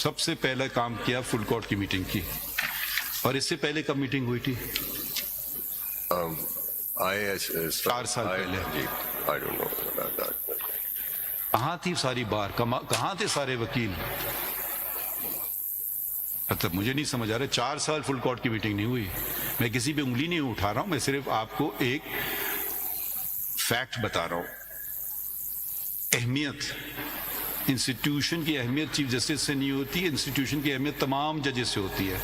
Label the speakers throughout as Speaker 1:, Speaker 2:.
Speaker 1: سب سے پہلا کام کیا فل کورٹ کی میٹنگ کی. اور اس سے پہلے کب میٹنگ ہوئی تھی؟ 4 سال پہلے. کہاں تھی ساری بار؟ کہاں تھے سارے وکیل؟ مطلب مجھے نہیں سمجھ آ رہا. 4 سال فل کورٹ کی میٹنگ نہیں ہوئی. میں کسی پہ انگلی نہیں اٹھا رہا ہوں, میں صرف آپ کو ایک فیکٹ بتا رہا ہوں. اہمیت, انسٹیٹیوشن کی اہمیت چیف جسٹس سے نہیں ہوتی, انسٹیٹیوشن کی اہمیت تمام ججز سے ہوتی ہے,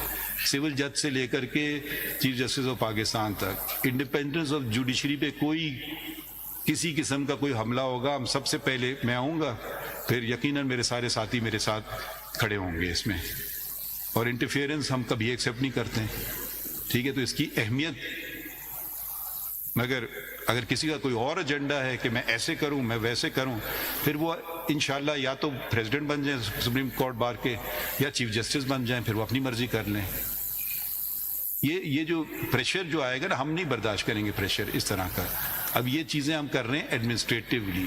Speaker 1: سول جج سے لے کر کے چیف جسٹس آف پاکستان تک. انڈیپینڈنس آف جوڈیشری پہ کوئی کسی قسم کا کوئی حملہ ہوگا, ہم سب سے پہلے میں آؤں گا, پھر یقیناً میرے سارے ساتھی میرے ساتھ کھڑے ہوں گے اس میں. اور انٹرفیئرنس ہم کبھی ایکسیپٹ نہیں کرتے, ٹھیک ہے. تو اس کی اہمیت, مگر اگر کسی کا کوئی اور ایجنڈا ہے کہ میں ایسے کروں میں ویسے کروں, پھر وہ انشاءاللہ یا تو پریزیڈنٹ بن جائیں سپریم کورٹ بار کے, یا چیف جسٹس بن جائیں, پھر وہ اپنی مرضی کر لیں. یہ جو پریشر جو آئے گا نا, ہم نہیں برداشت کریں گے پریشر اس طرح کا. اب یہ چیزیں ہم کر رہے ہیں ایڈمنسٹریٹیولی.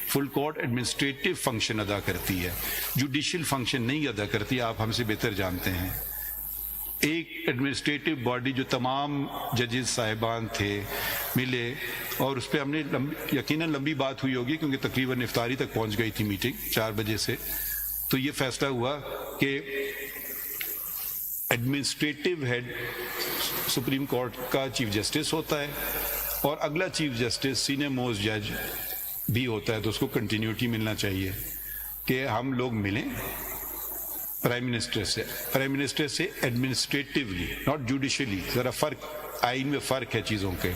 Speaker 1: فل کورٹ ایڈمنسٹریٹو فنکشن ادا کرتی ہے, جوڈیشل فنکشن نہیں ادا کرتی, آپ ہم سے بہتر جانتے ہیں. ایک ایڈمنسٹریٹو باڈی جو تمام ججز صاحبان تھے ملے, اور اس پہ ہم نے یقیناً لمبی بات ہوئی ہوگی کیونکہ تقریباً افطاری تک پہنچ گئی تھی میٹنگ 4 بجے سے. تو یہ فیصلہ ہوا کہ ایڈمنسٹریٹو ہیڈ سپریم کورٹ کا چیف جسٹس ہوتا ہے, اور اگلا چیف جسٹس سینئر موسٹ جج بھی ہوتا ہے. تو اس کو کنٹینیوٹی ملنا چاہیے کہ ہم لوگ ملیں پرائم منسٹر سے ایڈمنسٹریٹیولی, ناٹ جوڈیشلی. ذرا فرق, آئین میں فرق ہے چیزوں کے.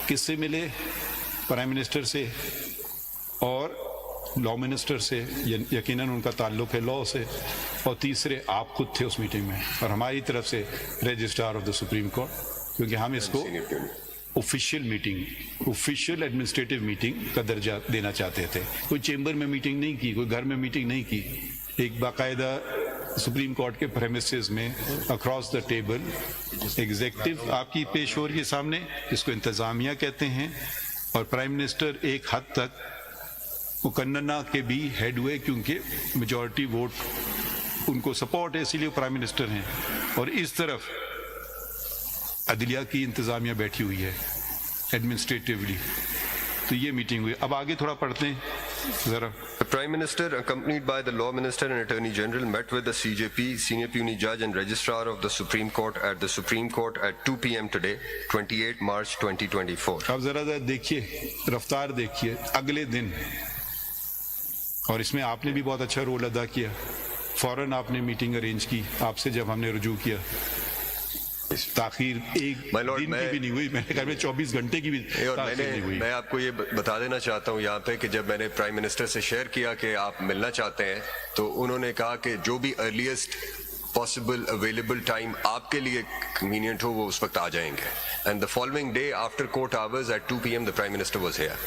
Speaker 1: کس سے ملے؟ پرائم منسٹر سے اور لا منسٹر سے, یقیناً ان کا تعلق ہے لا سے. اور تیسرے آپ خود تھے اس میٹنگ میں, اور ہماری طرف سے registrar of the supreme court, کیونکہ ہم اس کو official meeting, official administrative meeting کا درجہ دینا چاہتے تھے. کوئی چیمبر میں میٹنگ نہیں کی, کوئی گھر میں میٹنگ نہیں کی, ایک باقاعدہ سپریم کورٹ کے پریمیسز میں اکراس دا ٹیبل ایگزیکٹو آپ کی پیش ہو رہی ہے سامنے, جس کو انتظامیہ کہتے ہیں. اور پرائم منسٹر ایک حد تک مقننہ کے بھی ہیڈ ہوئے, کیونکہ میجورٹی ووٹ ان کو سپورٹ ہے, اسی لیے وہ پرائم منسٹر ہیں. اور اس طرف عدلیہ کی انتظامیہ بیٹھی ہوئی ہے ایڈمنسٹریٹیولی. تو یہ میٹنگ ہوئی. اب آگے تھوڑا پڑھتے ہیں ذرا.
Speaker 2: The Prime Minister, accompanied by the Law Minister and Attorney General, met with the CJP, Senior Puisne Judge and Registrar of the Supreme Court at the Supreme Court at 2 p.m. today, 28 March 2024.
Speaker 1: اب ذرا دیکھیے, رفتار دیکھیے. اگلے دن, اور اس میں آپ نے بھی بہت اچھا رول ادا کیا, فوراً آپ نے میٹنگ ارینج کی آپ سے جب ہم نے رجوع کیا. تاخیر ایک دن کی بھی نہیں ہوئی, میں نے کہا 24 گھنٹے کی بھی تاخیر نہیں ہوئی.
Speaker 2: میں آپ کو یہ بتا دینا چاہتا ہوں یہاں پہ کہ جب میں نے پرائم منسٹر سے شیئر کیا کہ آپ ملنا چاہتے ہیں, تو انہوں نے کہا کہ جو بھی ارلیسٹ پاسبل اویلیبل ٹائم آپ کے لیے کنوینئنٹ ہو وہ اس وقت آ جائیں گے. And the following day after court hours at 2 p.m. the Prime Minister was here.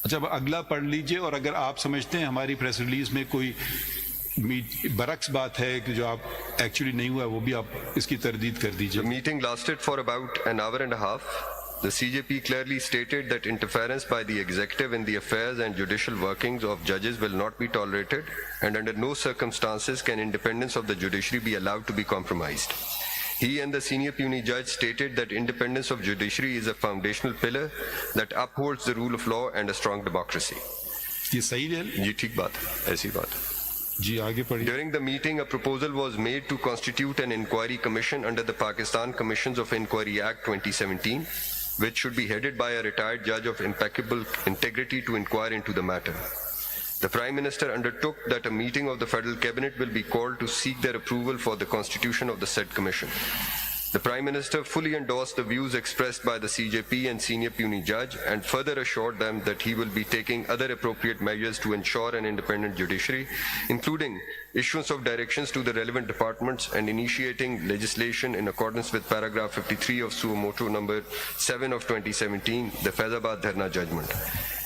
Speaker 1: اچھا, اب اگلا پڑھ لیجئے, اور اگر آپ سمجھتے ہیں ہماری پریس ریلیز میں کوئی برعکس بات ہے کہ جو آپ ایکچولی نہیں ہوا, وہ بھی آپ اس کی تردید کر دیجئے.
Speaker 2: The meeting lasted for about an hour and a half. The CJP clearly stated that interference by the executive in the affairs and judicial workings of judges will not be tolerated, and under no circumstances can independence of the judiciary be allowed to be compromised. He and the Senior Puisne Judge stated that independence of judiciary is a foundational pillar that upholds the rule of law and a strong democracy.
Speaker 1: یہ صحیح ہے
Speaker 2: جی ٹھیک بات ہے, ایسی بات ہے.
Speaker 1: جی آگے پڑھیے.
Speaker 2: During the meeting, a proposal was made to constitute an inquiry commission under the Pakistan Commissions of Inquiry Act 2017, which should be headed by a retired judge of impeccable integrity to inquire into the matter. The Prime Minister undertook that a meeting of the Federal Cabinet will be called to seek their approval for the constitution of the said commission. The Prime Minister fully endorsed the views expressed by the CJP and Senior Puisne Judge and further assured them that he will be taking other appropriate measures to ensure an independent judiciary, including issuance of directions to the relevant departments and initiating legislation in accordance with paragraph 53 of Suo Motu number 7 of 2017, the Faizabad Dharna judgment.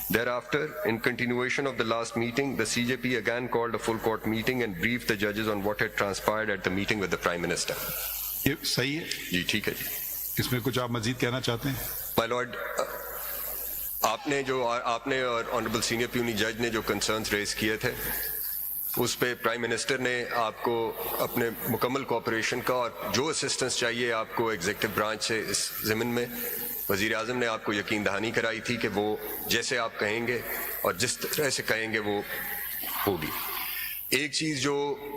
Speaker 2: Thereafter, in continuation of the last meeting, the CJP again called a full court meeting and briefed the judges on what had transpired at the meeting with the Prime Minister.
Speaker 1: یہ صحیح ہے
Speaker 2: جی ٹھیک ہے جی.
Speaker 1: اس میں کچھ آپ مزید کہنا چاہتے ہیں؟
Speaker 2: مائی لارڈ, آپ نے اور آنریبل سینئر پیونی جج نے جو کنسرنز ریز کیے تھے, اس پہ پرائم منسٹر نے آپ کو اپنے مکمل کوآپریشن کا اور جو اسسٹنس چاہیے آپ کو ایگزیکٹو برانچ سے اس ضمن میں وزیر اعظم نے آپ کو یقین دہانی کرائی تھی کہ وہ جیسے آپ کہیں گے اور جس طرح سے کہیں گے وہ ہوگی. ایک چیز جو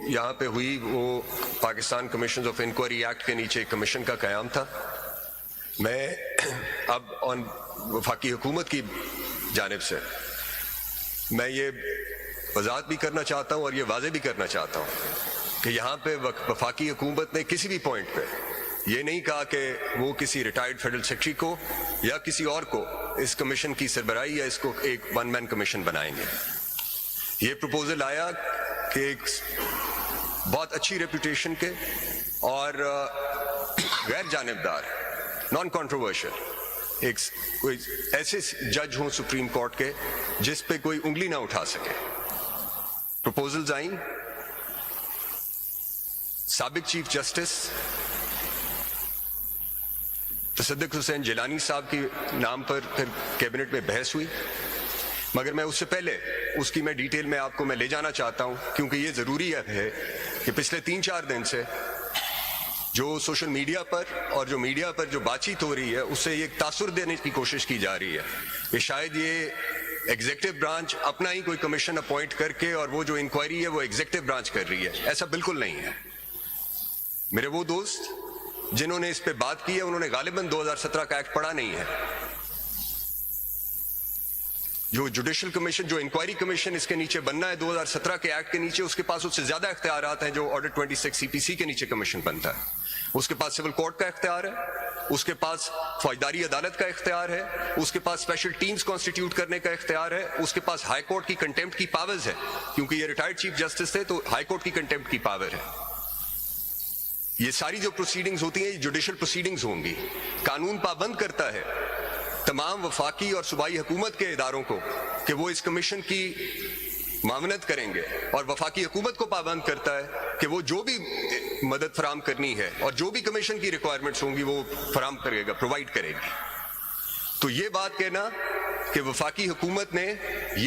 Speaker 2: یہاں پہ ہوئی وہ Pakistan commissions of inquiry act کے نیچے ایک کمیشن کا قیام تھا. میں اب آن وفاقی حکومت کی جانب سے میں یہ وضاحت بھی کرنا چاہتا ہوں اور یہ واضح بھی کرنا چاہتا ہوں کہ یہاں پہ وفاقی حکومت نے کسی بھی پوائنٹ پہ یہ نہیں کہا کہ وہ کسی ریٹائرڈ فیڈرل سیکرٹری کو یا کسی اور کو اس کمیشن کی سربراہی یا اس کو ایک ون مین کمیشن بنائیں گے. یہ پروپوزل آیا کہ ایک بہت اچھی ریپوٹیشن کے اور غیر جانبدار نان کنٹروورشل ایک کوئی ایسے جج ہوں سپریم کورٹ کے جس پہ کوئی انگلی نہ اٹھا سکے. پروپوزلز آئیں سابق چیف جسٹس تصدق حسین جیلانی صاحب کے نام پر پھر کیبنٹ میں بحث ہوئی, مگر میں اس سے پہلے اس کی میں ڈیٹیل میں آپ کو میں لے جانا چاہتا ہوں کیونکہ یہ ضروری ہے کہ پچھلے 3-4 دن سے جو سوشل میڈیا پر اور جو میڈیا پر جو بات چیت ہو رہی ہے اس سے ایک تاثر دینے کی کوشش کی جا رہی ہے کہ شاید یہ ایگزیکٹو برانچ اپنا ہی کوئی کمیشن اپوائنٹ کر کے اور وہ جو انکوائری ہے وہ ایگزیکٹو برانچ کر رہی ہے. ایسا بالکل نہیں ہے. میرے وہ دوست جنہوں نے اس پہ بات کی ہے انہوں نے غالباً 2017 کا ایکٹ پڑھا نہیں ہے. جو جوڈیشل کمیشن جو انکوائری کمیشن اس کے نیچے بننا ہے 2017 کے ایکٹ کے نیچے, اس کے پاس اس سے زیادہ اختیارات ہیں جو آرڈر 26 سی پی سی کے نیچے کمیشن بنتا ہے. اس کے پاس سول کورٹ کا اختیار ہے, اس کے پاس فوجداری عدالت کا اختیار ہے, اس کے پاس اسپیشل ٹیمز کانسٹیٹیوٹ کرنے کا اختیار ہے, اس کے پاس ہائی کورٹ کی کنٹیمپٹ کی پاورز ہے کیونکہ یہ ریٹائرڈ چیف جسٹس تھے تو ہائی کورٹ کی کنٹیمپٹ کی پاور ہے. یہ ساری جو پروسیڈنگز ہوتی ہیں یہ جوڈیشل پروسیڈنگز ہوں گی. قانون پابند کرتا ہے تمام وفاقی اور صوبائی حکومت کے اداروں کو کہ وہ اس کمیشن کی معاونت کریں گے, اور وفاقی حکومت کو پابند کرتا ہے کہ وہ جو بھی مدد فراہم کرنی ہے اور جو بھی کمیشن کی ریکوائرمنٹس ہوں گی وہ فراہم کرے گا, پرووائڈ کرے گی. تو یہ بات کہنا کہ وفاقی حکومت نے